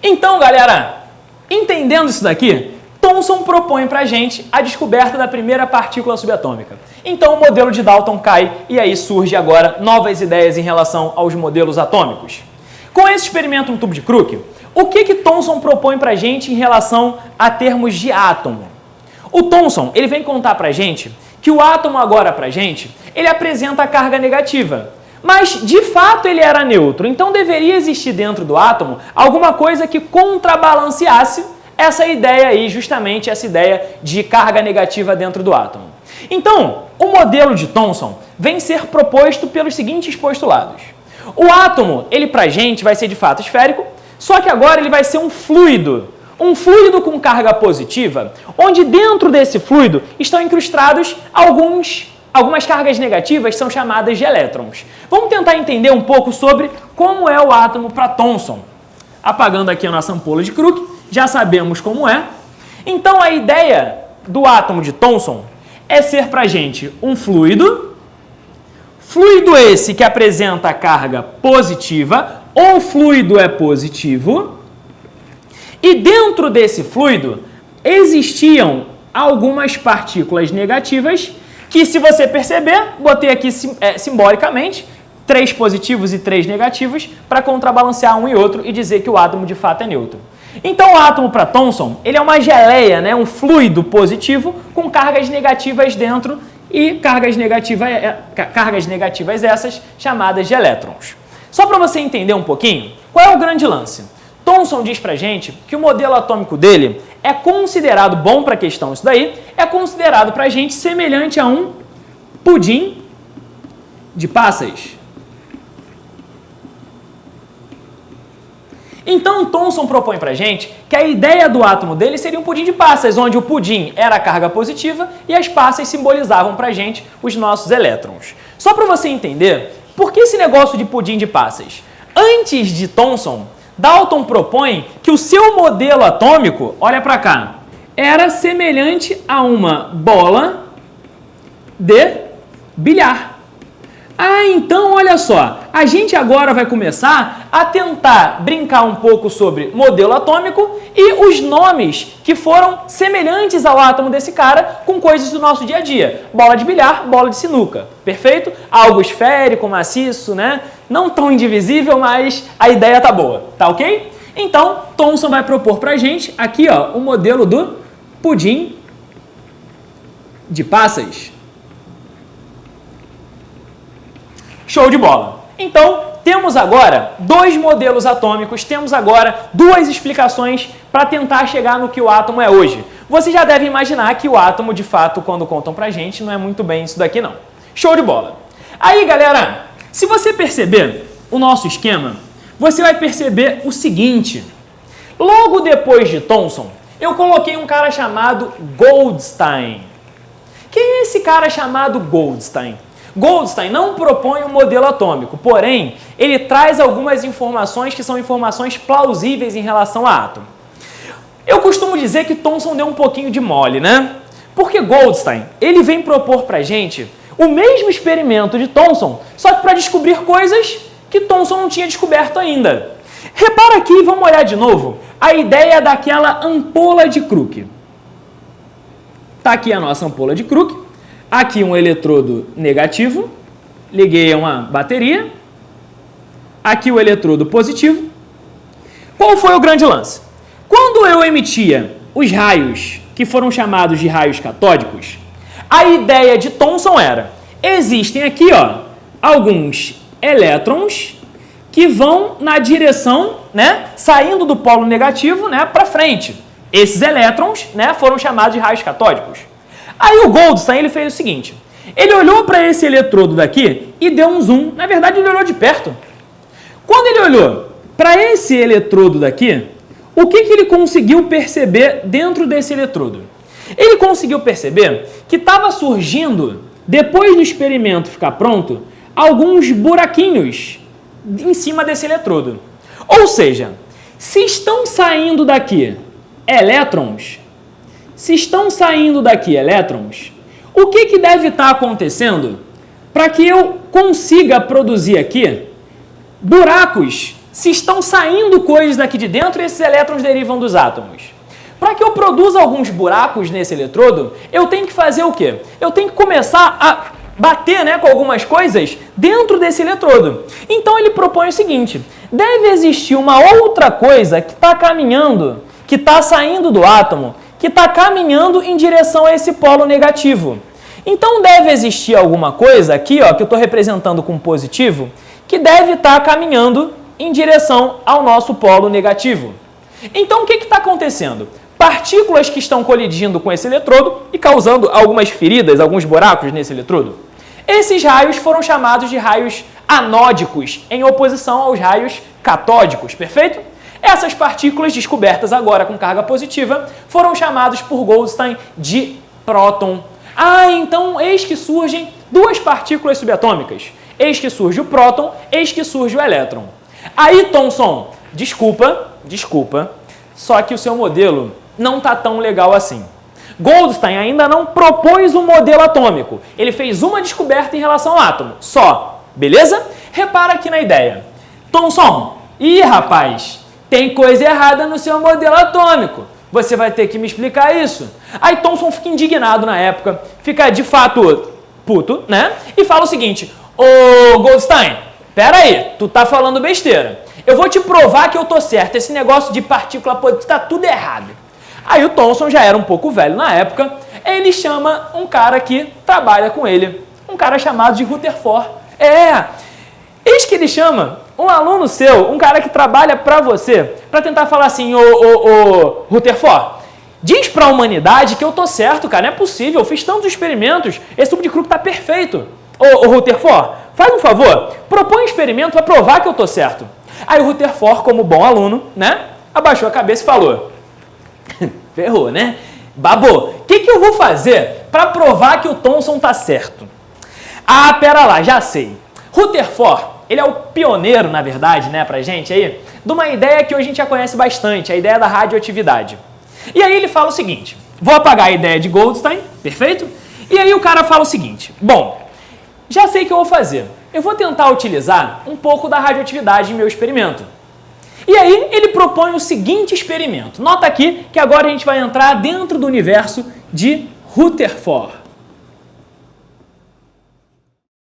Então, galera, entendendo isso daqui, Thomson propõe pra gente a descoberta da primeira partícula subatômica. Então o modelo de Dalton cai e aí surge agora novas ideias em relação aos modelos atômicos. Com esse experimento no tubo de Crookes, o que Thomson propõe pra gente em relação a termos de átomo? O Thomson, ele vem contar pra gente que o átomo agora pra gente, ele apresenta a carga negativa. Mas, de fato, ele era neutro, então deveria existir dentro do átomo alguma coisa que contrabalanceasse essa ideia aí, justamente essa ideia de carga negativa dentro do átomo. Então, o modelo de Thomson vem ser proposto pelos seguintes postulados. O átomo, ele pra gente vai ser de fato esférico, só que agora ele vai ser um fluido com carga positiva, onde dentro desse fluido estão incrustados algumas cargas negativas que são chamadas de elétrons. Vamos tentar entender um pouco sobre como é o átomo para Thomson. Apagando aqui a nossa ampola de Crookes, já sabemos como é. Então a ideia do átomo de Thomson é ser para a gente um fluido esse que apresenta carga positiva, ou fluido é positivo, e dentro desse fluido existiam algumas partículas negativas que, se você perceber, botei aqui simbolicamente 3 positivos e 3 negativos para contrabalancear um e outro e dizer que o átomo de fato é neutro. Então o átomo para Thomson, ele é uma geleia, né? Um fluido positivo com cargas negativas dentro e cargas negativas essas chamadas de elétrons. Só para você entender um pouquinho, qual é o grande lance? Thomson diz pra gente que o modelo atômico dele é considerado, bom para a questão isso daí, é considerado pra gente semelhante a um pudim de passas. Então Thomson propõe pra gente que a ideia do átomo dele seria um pudim de passas, onde o pudim era a carga positiva e as passas simbolizavam pra gente os nossos elétrons. Só para você entender, por que esse negócio de pudim de passas? Antes de Thomson, Dalton propõe que o seu modelo atômico, olha para cá, era semelhante a uma bola de bilhar. Ah, então olha só, a gente agora vai começar a tentar brincar um pouco sobre modelo atômico e os nomes que foram semelhantes ao átomo desse cara com coisas do nosso dia a dia. Bola de bilhar, bola de sinuca, perfeito? Algo esférico, maciço, né? Não tão indivisível, mas a ideia tá boa, tá ok? Então, Thomson vai propor pra gente aqui, ó, o modelo do pudim de passas. Show de bola! Então, temos agora 2 modelos atômicos, temos agora 2 explicações para tentar chegar no que o átomo é hoje. Você já deve imaginar que o átomo, de fato, quando contam pra gente, não é muito bem isso daqui não. Show de bola! Aí, galera, se você perceber o nosso esquema, você vai perceber o seguinte. Logo depois de Thomson, eu coloquei um cara chamado Goldstein. Quem é esse cara chamado Goldstein? Goldstein não propõe um modelo atômico, porém, ele traz algumas informações que são informações plausíveis em relação a átomo. Eu costumo dizer que Thomson deu um pouquinho de mole, né? Porque Goldstein, ele vem propor pra gente o mesmo experimento de Thomson, só que para descobrir coisas que Thomson não tinha descoberto ainda. Repara aqui, vamos olhar de novo, a ideia daquela ampola de Crookes. Tá aqui a nossa ampola de Crookes. Aqui um eletrodo negativo, liguei a uma bateria. Aqui o eletrodo positivo. Qual foi o grande lance? Quando eu emitia os raios, que foram chamados de raios catódicos, a ideia de Thomson era, existem aqui, ó, alguns elétrons que vão na direção, né, saindo do polo negativo, né, para frente. Esses elétrons, né, foram chamados de raios catódicos. Aí o Goldstein, ele fez o seguinte, ele olhou para esse eletrodo daqui e deu um zoom. Na verdade, ele olhou de perto. Quando ele olhou para esse eletrodo daqui, o que ele conseguiu perceber dentro desse eletrodo? Ele conseguiu perceber que estava surgindo, depois do experimento ficar pronto, alguns buraquinhos em cima desse eletrodo. Ou seja, se estão saindo daqui elétrons, o que deve estar acontecendo para que eu consiga produzir aqui buracos se estão saindo coisas daqui de dentro e esses elétrons derivam dos átomos. Para que eu produza alguns buracos nesse eletrodo, eu tenho que fazer o quê? Eu tenho que começar a bater, né, com algumas coisas dentro desse eletrodo. Então ele propõe o seguinte: deve existir uma outra coisa que está caminhando, que está saindo do átomo, que está caminhando em direção a esse polo negativo. Então deve existir alguma coisa aqui, ó, que eu estou representando com positivo, que deve estar caminhando em direção ao nosso polo negativo. Então o que está acontecendo? Partículas que estão colidindo com esse eletrodo e causando algumas feridas, alguns buracos nesse eletrodo. Esses raios foram chamados de raios anódicos, em oposição aos raios catódicos, perfeito? Essas partículas descobertas agora com carga positiva foram chamadas por Goldstein de próton. Ah, então eis que surgem duas partículas subatômicas. Eis que surge o próton, eis que surge o elétron. Aí, Thomson, desculpa, só que o seu modelo não está tão legal assim. Goldstein ainda não propôs um modelo atômico. Ele fez uma descoberta em relação ao átomo, só. Beleza? Repara aqui na ideia. Thomson, rapaz, tem coisa errada no seu modelo atômico. Você vai ter que me explicar isso. Aí Thomson fica indignado na época, fica de fato puto, né? E fala o seguinte: ô Goldstein, pera aí, tu tá falando besteira. Eu vou te provar que eu tô certo. Esse negócio de partícula positiva tá tudo errado. Aí o Thomson já era um pouco velho na época, ele chama um cara que trabalha com ele, um cara chamado de Rutherford. Eis que ele chama um aluno seu, um cara que trabalha para você, para tentar falar assim: ô Rutherford, diz para a humanidade que eu tô certo, cara, não é possível, eu fiz tantos experimentos, esse tubo de cru tá perfeito. Ô Rutherford, faz um favor, propõe um experimento para provar que eu tô certo. Aí o Rutherford, como bom aluno, né, abaixou a cabeça e falou: ferrou, né? Babô, o que eu vou fazer para provar que o Thomson tá certo? Ah, pera lá, já sei. Rutherford, ele é o pioneiro, na verdade, né, pra gente aí, de uma ideia que hoje a gente já conhece bastante, a ideia da radioatividade. E aí ele fala o seguinte: vou apagar a ideia de Goldstein, perfeito? E aí o cara fala o seguinte: bom, já sei o que eu vou fazer. Eu vou tentar utilizar um pouco da radioatividade em meu experimento. E aí ele propõe o seguinte experimento. Nota aqui que agora a gente vai entrar dentro do universo de Rutherford.